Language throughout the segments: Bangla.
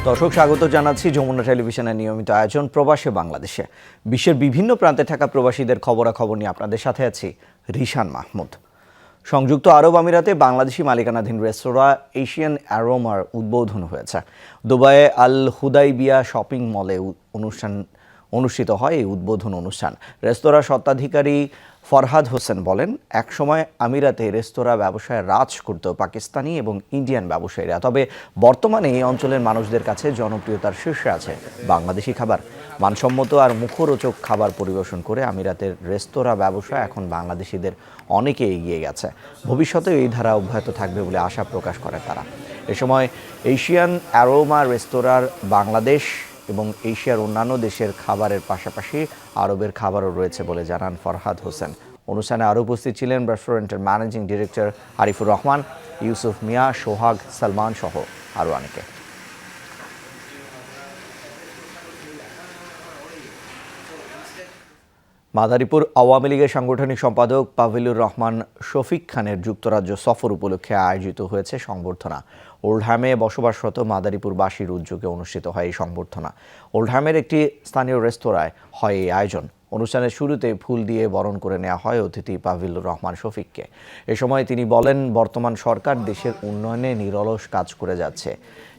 দর্শক স্বাগত জানাচ্ছি যমুনা টেলিভিশনের নিয়মিত আয়োজন প্রবাসে বাংলাদেশে। বিশ্বের বিভিন্ন প্রান্তে থাকা প্রবাসীদের খবরাখবর নিয়ে আপনাদের সাথে আছি রিশান মাহমুদ। সংযুক্ত আরব আমিরাতে বাংলাদেশি মালিকানাধীন রেস্তোরাঁ এশিয়ান অ্যারোমার উদ্বোধন হয়েছে। দুবাইয়ে আল হুদাইবিয়া শপিং মলে অনুষ্ঠিত হয় এই উদ্বোধন অনুষ্ঠান। রেস্তোরাঁ স্বত্বাধিকারী ফরহাদ হোসেন বলেন, একসময় আমিরাতে রেস্তোরাঁ ব্যবসায় রাজ করত পাকিস্তানি এবং ইন্ডিয়ান ব্যবসায়ীরা, তবে বর্তমানে এই অঞ্চলের মানুষদের কাছে জনপ্রিয়তার শীর্ষে আছে বাংলাদেশি খাবার। মানসম্মত আর মুখরোচক খাবার পরিবেশন করে আমিরাতের রেস্তোরাঁ ব্যবসা এখন বাংলাদেশিদের অনেকে এগিয়ে গেছে। ভবিষ্যতে এই ধারা অব্যাহত থাকবে বলে আশা প্রকাশ করে তারা। এ সময় এশিয়ান অ্যারোমা রেস্তোরাঁর বাংলাদেশ এবং এশিয়ার অন্যান্য দেশের খাবারের পাশাপাশি আরবের খাবারও রয়েছে বলে জানান ফরহাদ হোসেন। অনুষ্ঠানে আরও উপস্থিত ছিলেন রেস্টুরেন্টের ম্যানেজিং ডিরেক্টর আরিফুর রহমান, ইউসুফ মিয়া, সোহাগ, সালমান সহ আরও অনেকে। মাদারীপুর আওয়ামী লীগের সাংগঠনিক সম্পাদক পাভিলুর রহমান শফিক খানের যুক্তরাজ্য সফর উপলক্ষে আয়োজিত হয়েছে সংবর্ধনা। ওল্ডহ্যামে বসবাসরত মাদারীপুরবাসীর উদ্যোগে অনুষ্ঠিত হয় এই সংবর্ধনা। ওল্ডহ্যামের একটি স্থানীয় রেস্তোরাঁয় হয় এই আয়োজন। অনুষ্ঠানের শুরুতে ফুল দিয়ে বরণ করে নেওয়া হয় অতিথি পাভিলুর রহমান শফিককে। এ সময় তিনি বলেন, বর্তমান সরকার দেশের উন্নয়নে নিরলস কাজ করে যাচ্ছে।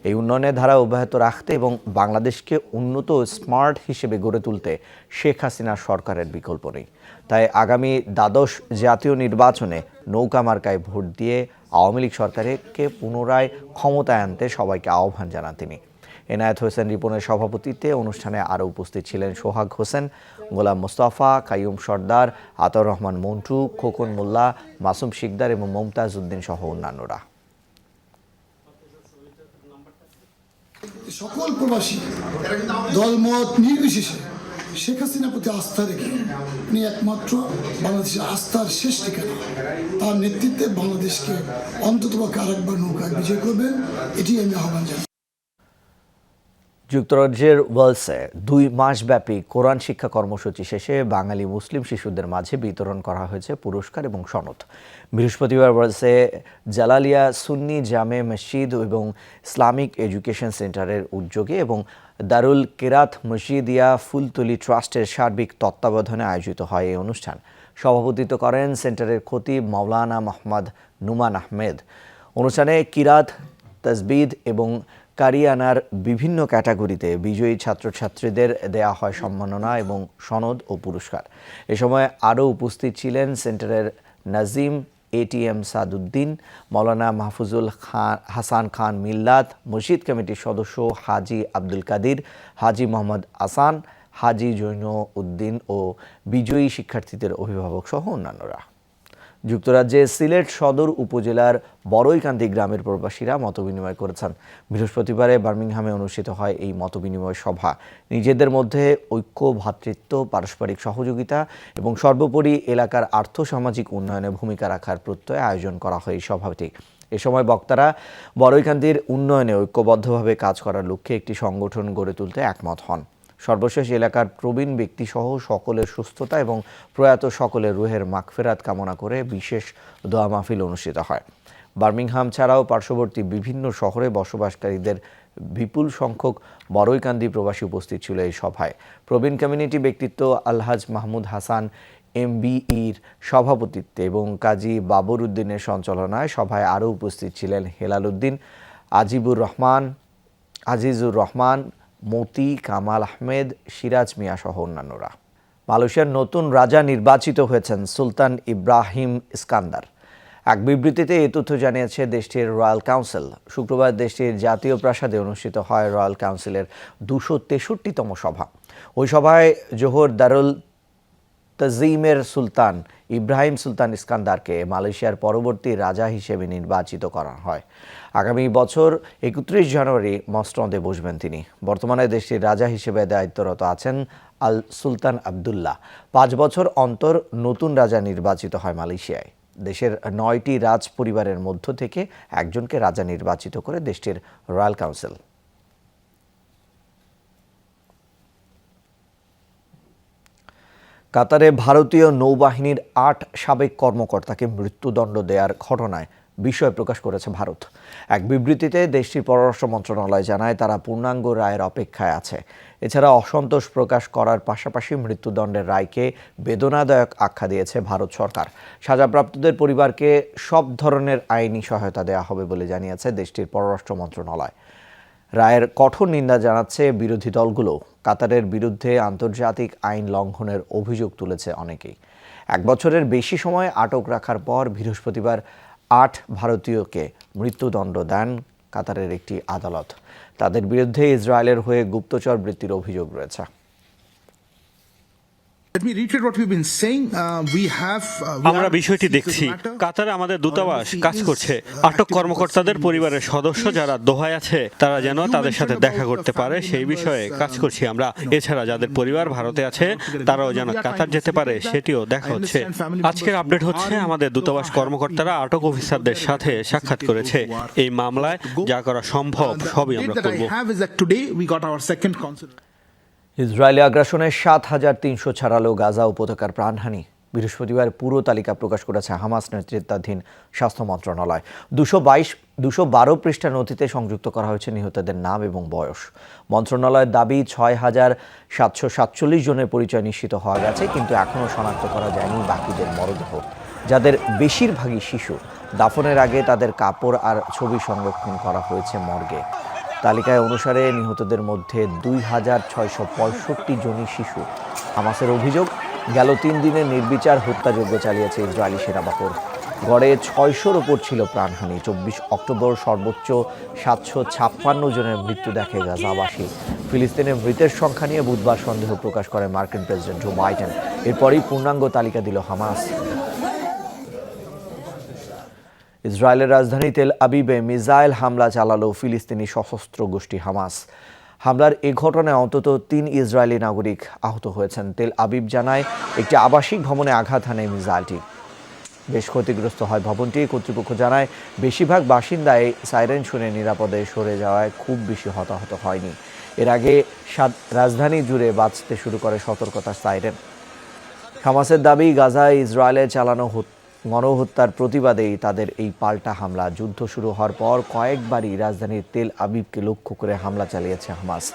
এই উন্নয়নের ধারা অব্যাহত রাখতে এবং বাংলাদেশকে উন্নত স্মার্ট হিসেবে গড়ে তুলতে শেখ হাসিনার সরকারের বিকল্প নেই। তাই আগামী দ্বাদশ জাতীয় নির্বাচনে নৌকা মার্কায় ভোট দিয়ে আওয়ামী লীগ সরকারকে পুনরায় ক্ষমতায় আনতে সবাইকে আহ্বান জানান তিনি। এনায়েত হোসেন রিপনের সভাপতিত্বে অনুষ্ঠানে আরও উপস্থিত ছিলেন সোহাগ হোসেন, গোলাম মোস্তফা, কাইয়ুম সর্দার, আতর রহমান মন্টু, খোকন মোল্লা, মাসুম শিকদার এবং মমতাজ উদ্দিন সহ অন্যান্যরা। সকল প্রবাসী দলমত নির্বিশেষে শেখ হাসিনার প্রতি আস্থা রেখে উনি একমাত্র বাংলাদেশের আস্থার শেষ ঠিকানা। তার নেতৃত্বে বাংলাদেশকে অন্ততপক্ষে আরেকবার নৌকায় বিজয় করবেন, এটি আমি আহ্বান জানাই। যুক্তরাজ্যের ওয়েলসে 2 মাসব্যাপী কোরআন শিক্ষা কর্মসূচি শেষে বাঙালি মুসলিম শিশুদের মাঝে বিতরণ করা হয়েছে পুরস্কার এবং সনদ। বৃহস্পতিবার ওয়েলসে জালালিয়া সুন্নি জামে মসজিদ এবং ইসলামিক এডুকেশন সেন্টারের উদ্যোগে এবং দারুল কেরাত মসজিদিয়া ফুলতলি ট্রাস্টের সার্বিক তত্ত্বাবধানে আয়োজিত হয় এই অনুষ্ঠান। সভাপতিত্ব করেন সেন্টারের খতিব মাওলানা মোহাম্মদ নুমান আহমেদ। অনুষ্ঠানে কিরাত, তাসবিদ এবং কারিয়ানার বিভিন্ন ক্যাটাগরিতে বিজয়ী ছাত্রছাত্রীদের দেয়া হয় সম্মাননা এবং সনদ ও পুরস্কার। এ সময় আরও উপস্থিত ছিলেন সেন্টারের নাজিম এটিএম সাদউদ্দিন, মাওলানা মাহফুজুল হাসান খান মিল্লাত, মসজিদ কমিটির সদস্য হাজি আব্দুল কাদির, হাজি মোহাম্মদ আসান, হাজি জৈন উদ্দিন ও বিজয়ী শিক্ষার্থীদের অভিভাবক সহ অন্যান্যরা। যুক্তরাজ্যের সিলেট সদর উপজেলার বড়ইকান্দি গ্রামের প্রবাসীরা মতবিনিময় করেছেন। বৃহস্পতিবারে বার্মিংহামে অনুষ্ঠিত হয় এই মতবিনিময় সভা। নিজেদের মধ্যে ঐক্য, ভ্রাতৃত্ব, পারস্পরিক সহযোগিতা এবং সর্বোপরি এলাকার আর্থসামাজিক উন্নয়নে ভূমিকা রাখার প্রত্যয়ে আয়োজন করা হয় এই সভাটি। এ সময় বক্তারা বড়ইকান্দির উন্নয়নে ঐক্যবদ্ধভাবে কাজ করার লক্ষ্যে একটি সংগঠন গড়ে তুলতে একমত হন। সর্বশেষ এলাকার প্রবীণ ব্যক্তিসহ সকলের সুস্থতা এবং প্রয়াত সকলের রুহের মাগফিরাত কামনা করে বিশেষ দোয়া মাহফিল অনুষ্ঠিত হয়। বার্মিংহাম ছাড়াও পার্শ্ববর্তী বিভিন্ন শহরে বসবাসকারীদের বিপুল সংখ্যক বড়ইকান্দি প্রবাসী উপস্থিত ছিল এই সভায়। প্রবীণ কমিউনিটি ব্যক্তিত্ব আলহাজ মাহমুদ হাসান MBEর সভাপতিত্বে এবং কাজী বাবর উদ্দিনের সঞ্চালনায় সভায় আরও উপস্থিত ছিলেন হেলাল উদ্দিন, আজিজুর রহমান, মতি, কামাল আহমেদ, সিরাজ মিয়া সহ অন্যান্যরা। মালয়েশিয়ার নতুন রাজা নির্বাচিত হয়েছেন সুলতান ইব্রাহিম ইস্কান্দার। এক বিবৃতিতে এই তথ্য জানিয়েছে দেশটির রয়্যাল কাউন্সিল। শুক্রবার দেশটির জাতীয় প্রাসাদে অনুষ্ঠিত হয় রয়্যাল কাউন্সিলের 263তম সভা। ওই সভায় জোহর দারুল তাজিমের সুলতান ইব্রাহিম সুলতান ইস্কান্দারকে মালয়েশিয়ার পরবর্তী রাজা হিসেবে নির্বাচিত করা হয়। আগামী বছর 31 জানুয়ারি মসনদে বসবেন তিনি। বর্তমানে দেশটির রাজা হিসেবে দায়িত্বরত আছেন আল সুলতান আবদুল্লাহ। 5 বছর অন্তর নতুন রাজা নির্বাচিত হয় মালয়েশিয়ায়। দেশের 9টি রাজ পরিবারের মধ্য থেকে একজনকে রাজা নির্বাচিত করে দেশটির রয়্যাল কাউন্সিল। কাতারে ভারতীয় নৌবাহিনীর 8 সাবেক কর্মকর্তাকে মৃত্যুদণ্ড দেওয়ার ঘটনায় বিস্ময় প্রকাশ করেছে ভারত। এক বিবৃতিতে দেশটির পররাষ্ট্র মন্ত্রণালয় জানায় তারা পূর্ণাঙ্গ রায়ের অপেক্ষায় আছে। এছাড়া অসন্তোষ প্রকাশ করার পাশাপাশি মৃত্যুদণ্ডের রায়কে বেদনাদায়ক আখ্যা দিয়েছে ভারত সরকার। সাজাপ্রাপ্তদের পরিবারকে সব ধরনের আইনি সহায়তা দেওয়া হবে বলে জানিয়েছে দেশটির পররাষ্ট্র মন্ত্রণালয়। রায়ের কঠোর নিন্দা জানাচ্ছে বিরোধী দলগুলো। কাতারের বিরুদ্ধে আন্তর্জাতিক আইন লঙ্ঘনের অভিযোগ তুলেছে অনেকেই। 1 বছরের বেশি সময় আটক রাখার পর বৃহস্পতিবার 8 ভারতীয়কে মৃত্যুদণ্ড দেন কাতারের একটি আদালত। তাদের বিরুদ্ধে ইসরায়েলের হয়ে গুপ্তচর বৃত্তির অভিযোগ রয়েছে। আমরা বিষয়টি দেখছি। কাতারে আমাদের দূতাবাস কাজ করছে। আটক কর্মকর্তাদের পরিবারের সদস্য যারা দোহায় আছে তারা যেন তাদের সাথে দেখা করতে পারে সেই বিষয়ে কাজ করছি আমরা। এছাড়া যাদের পরিবার ভারতে আছে তারাও যেন কাতার যেতে পারে সেটিও দেখা হচ্ছে। আজকের আপডেট হচ্ছে আমাদের দূতাবাস কর্মকর্তারা আটক অফিসারদের সাথে সাক্ষাৎ করেছে। এই মামলায় যা করা সম্ভব সবই আমরা করব। ইসরায়েলি আগ্রাসনে ৭৩০০ ছাড়ালো গাজা উপত্যকার প্রাণহানি। বৃহস্পতিবার পুরো তালিকা প্রকাশ করেছে হামাস নেতৃত্বাধীন স্বাস্থ্য মন্ত্রণালয়। 212 পৃষ্ঠার নথিতে সংযুক্ত করা হয়েছে নিহতদের নাম এবং বয়স। মন্ত্রণালয়ের দাবি ৬,৭৪৭ জনের পরিচয় নিশ্চিত হওয়া গেছে, কিন্তু এখনও শনাক্ত করা যায়নি বাকিদের মরদেহ, যাদের বেশিরভাগই শিশু। দাফনের আগে তাদের কাপড় আর ছবি সংরক্ষণ করা হয়েছে মর্গে। তালিকায় অনুসারে নিহতদের মধ্যে ২,৬৬৫ জনই শিশু। হামাসের অভিযোগ, গেল 3 দিনে নির্বিচার হত্যাযজ্ঞ চালিয়েছে ইসরায়েলি সেনাবাহিনী। গড়ে ৬০০-র ওপর ছিল প্রাণহানি। 24 অক্টোবর সর্বোচ্চ ৭৫৬ জনের মৃত্যু দেখে গাজাবাসী। ফিলিস্তিনের মৃতের সংখ্যা নিয়ে বুধবার সন্দেহ প্রকাশ করে মার্কিন প্রেসিডেন্ট জো বাইডেন। এরপরই পূর্ণাঙ্গ তালিকা দিল হামাস। ইসরায়েলের রাজধানী তেল আবিবে মিসাইল হামলা চালালো ফিলিস্তিনি সশস্ত্র গোষ্ঠী হামাস। হামলার এ ঘটনায় অন্তত 3 ইসরায়েলি নাগরিক আহত হয়েছেন। তেল আবিব জানায় একটি আবাসিক ভবনে আঘাত হানে মিসাইলটি। বেশ ক্ষতিগ্রস্ত হয় ভবনটি। কর্তৃপক্ষ জানায় বেশিরভাগ বাসিন্দাই সাইরেন শুনে নিরাপদে সরে যাওয়ায় খুব বেশি হতাহত হয়নি। এর আগে রাজধানী জুড়ে বাজতে শুরু করে সতর্কতার সাইরেন। হামাসের দাবি, গাজায় ইসরায়েলে চালানো গণহত্যার প্রতিবাদেই তাদের এই পাল্টা হামলা। যুদ্ধ শুরু হওয়ার পর কয়েকবারই রাজধানীর তেল আবিবকে লক্ষ্য করে হামলা চালিয়েছে হামাস।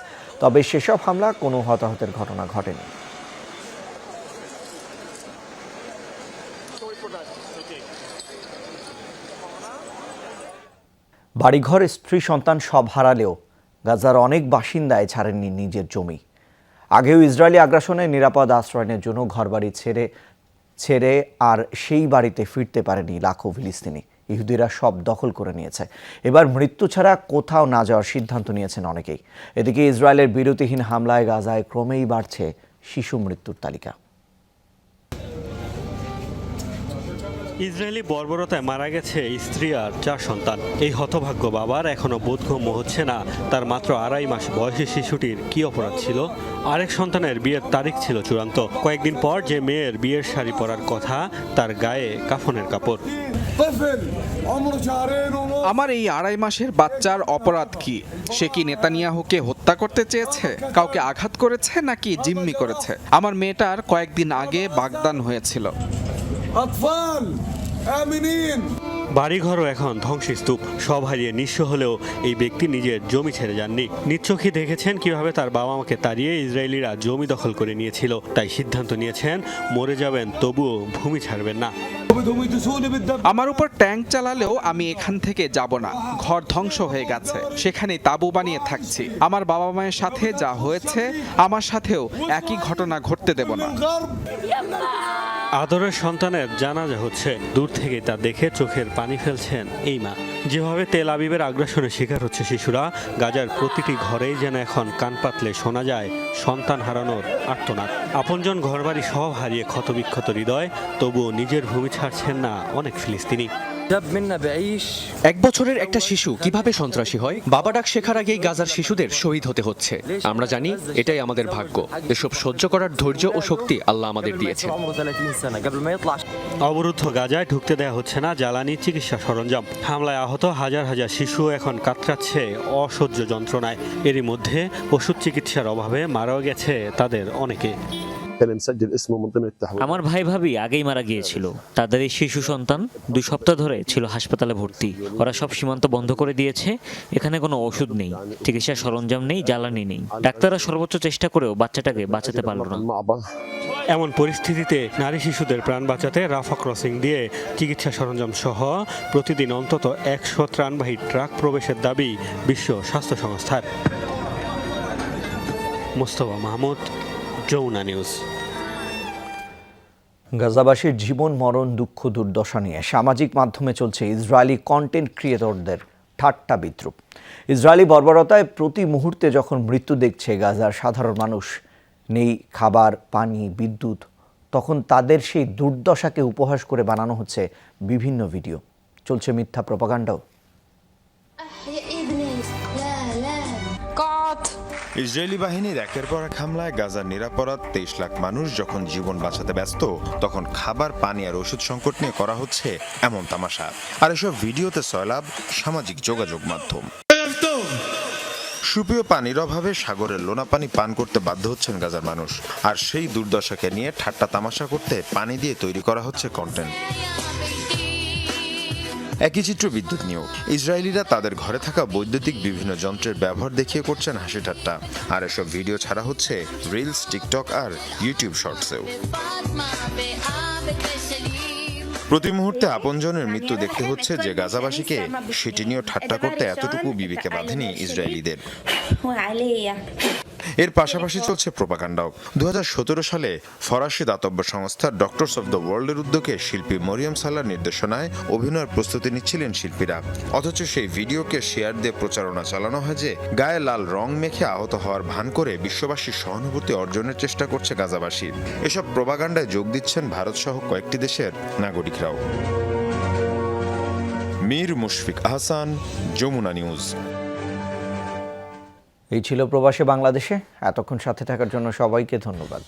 তবে সেসব হামলা কোনো হতাহতের ঘটনা ঘটেনি। বাড়িঘর, স্ত্রী, সন্তান সব হারালেও গাজার অনেক বাসিন্দাই ছাড়েননি নিজের জমি। আগেও ইসরায়েলি আগ্রাসনে নিরাপদ আশ্রয়ের জন্য ঘরবাড়ি ছেড়ে আর সেই বাড়িতে ফিরতে পারেনি লাখো ফিলিস্তিনি। ইহুদিরা সব দখল করে নিয়েছে। এবার মৃত্যু ছাড়া কোথাও না যাওয়ার সিদ্ধান্ত নিয়েছেন অনেকেই। এদিকে ইসরায়েলের বিরতিহীন হামলায় গাজায় ক্রমেই বাড়ছে শিশু মৃত্যুর তালিকা। ইসরায়েলি বর্বরতায় মারা গেছে স্ত্রী আর 4 সন্তান। এই হতভাগ্য বাবার এখনো বোধগম্য হচ্ছে না তার মাত্র 2.5 মাস বয়সী শিশুটির কি অপরাধ ছিল। আরেক সন্তানের বিয়ের তারিখ ছিল চূড়ান্ত। কয়েকদিন পর যে মেয়ের বিয়ের শাড়ি পরার কথা, তার গায়ে কাফনের কাপড়। আমার এই 2.5 মাসের বাচ্চার অপরাধ কি? সে কি নেতানিয়াহুকে হত্যা করতে চেয়েছে, কাউকে আঘাত করেছে, নাকি জিম্মি করেছে? আমার মেয়েটার কয়েকদিন আগে বাগদান হয়েছিল। বাড়িঘরও এখন ধ্বংসস্তূপ। সব হারিয়ে নিঃস্ব হলেও এই ব্যক্তি নিজের জমি ছেড়ে যাননি। নিচ্চোখে দেখেছেন কিভাবে তার বাবা মাকে তাড়িয়ে ইসরায়েলিরা জমি দখল করে নিয়েছিল। তাই সিদ্ধান্ত নিয়েছেন মরে যাবেন তবুও ভূমি ছাড়বেন না। আমার উপর ট্যাঙ্ক চালালেও আমি এখান থেকে যাব না। ঘর ধ্বংস হয়ে গেছে, সেখানে তাঁবু বানিয়ে থাকছি। আমার বাবা মায়ের সাথে যা হয়েছে আমার সাথেও একই ঘটনা ঘটতে দেব না। আদরের সন্তানের জানাজা হচ্ছে। দূর থেকে তা দেখে চোখের পানি ফেলছেন এই মা। যেভাবে তেল আবিবের আগ্রাসনের শিকার হচ্ছে শিশুরা, গাজার প্রতিটি ঘরেই যেন এখন কান পাতলে শোনা যায় সন্তান হারানোর আর্তনাদ। আপনজন ঘরবাড়ি সব হারিয়ে ক্ষতবিক্ষত হৃদয়, তবুও নিজের ভূমি ছাড়ছেন না অনেক ফিলিস্তিনি। 1 বছরের একটা শিশু কিভাবে সন্ত্রাসী হয়? বাবা ডাক শেখার আগেই গাজার শিশুদের শহীদ হতে হচ্ছে। আমরা জানি এটাই আমাদের ভাগ্য। এসব সহ্য করার ধৈর্য ও শক্তি আল্লাহ আমাদের দিয়েছে। অবরুদ্ধ গাজায় ঢুকতে দেয়া হচ্ছে না জ্বালানি, চিকিৎসা সরঞ্জাম। হামলায় আহত হাজার হাজার শিশু এখন কাতরাচ্ছে অসহ্য যন্ত্রণায়। এরই মধ্যে ওষুধ চিকিৎসার অভাবে মারাও গেছে তাদের অনেকে। كان مسجل اسمه من ضمن التحويل আমার ভাই ভাবি আগেই মারা গিয়েছিল। তাদের এই শিশু সন্তান 2 সপ্তাহ ধরে ছিল হাসপাতালে ভর্তি। ওরা সব সীমান্ত বন্ধ করে দিয়েছে। এখানে কোনো ওষুধ নেই, চিকিৎসা সরঞ্জাম নেই, জ্বালানি নেই। ডাক্তাররা সর্বোচ্চ চেষ্টা করেও বাচ্চাটাকে বাঁচাতে পারল না। مع بعض এমন পরিস্থিতিতে নারী শিশুদের প্রাণ বাঁচাতে রাফা ক্রসিং দিয়ে চিকিৎসা সরঞ্জাম সহ প্রতিদিন অন্তত 100 ত্রাণবাহী ট্রাক প্রবেশের দাবি বিশ্ব স্বাস্থ্য সংস্থার। মোস্তফা মাহমুদ, যমুনা নিউজ। গাজাবাসীর জীবন মরণ দুঃখ দুর্দশা নিয়ে সামাজিক মাধ্যমে চলছে ইসরায়েলি কন্টেন্ট ক্রিয়েটরদের ঠাট্টা বিদ্রূপ। ইসরায়েলি বর্বরতায় প্রতি মুহূর্তে যখন মৃত্যু দেখছে গাজার সাধারণ মানুষ, নেই খাবার, পানি, বিদ্যুৎ, তখন তাদের সেই দুর্দশাকে উপহাস করে বানানো হচ্ছে বিভিন্ন ভিডিও। চলছে মিথ্যা প্রপাগান্ডাও। ইসরায়েলি বাহিনীর একের পর এক হামলায় গাজার নিরাপরাধ 23 লাখ মানুষ যখন জীবন বাঁচাতে ব্যস্ত, তখন খাবার, পানি আর ওষুধ সংকট নিয়ে করা হচ্ছে এমন তামাশা। আর এসব ভিডিওতে সয়লাব সামাজিক যোগাযোগ মাধ্যম। সুপেয় পানির অভাবে সাগরের লোনা পানি পান করতে বাধ্য হচ্ছেন গাজার মানুষ। আর সেই দুর্দশাকে নিয়ে ঠাট্টা তামাশা করতে পানি দিয়ে তৈরি করা হচ্ছে কন্টেন্ট। একই চিত্র বিদ্যুৎ নিয়েও। ইসরায়েলিরা তাদের ঘরে থাকা বৈদ্যুতিক বিভিন্ন যন্ত্রের ব্যবহার দেখিয়ে করছেন হাসি ঠাট্টা। আর এসব ভিডিও ছাড়া হচ্ছে রিলস, টিকটক আর ইউটিউব শর্টসেও। প্রতি মুহূর্তে আপনজনের মৃত্যু দেখতে হচ্ছে যে গাজাবাসীকে, সেটি নিয়েও ঠাট্টা করতে এতটুকু বিবেকে বাঁধেনি ইসরায়েলিদের। এর পাশাপাশি চলছে প্রোপাগান্ডাও। 2017 সালে ফরাসি দাতব্য সংস্থা ডক্টরস অফ দ্য ওয়ার্ল্ডের উদ্যোগে শিল্পী মরিয়ম সালার নির্দেশনায় অভিনয়ের প্রস্তুতি নিচ্ছিলেন শিল্পীরা। অথচ সেই ভিডিওকে শেয়ার দিয়ে প্রচারণা চালানো হয় যে গায়ে লাল রং মেখে আহত হওয়ার ভান করে বিশ্ববাসীর সহানুভূতি অর্জনের চেষ্টা করছে গাজাবাসী। এসব প্রোপাগান্ডায় যোগ দিচ্ছেন ভারত সহ কয়েকটি দেশের নাগরিকরাও। মীর মুশফিক আহসান, যমুনা নিউজ। এই ছিল প্রবাসী বাংলাদেশে। এতক্ষণ সাথে থাকার জন্য সবাইকে ধন্যবাদ।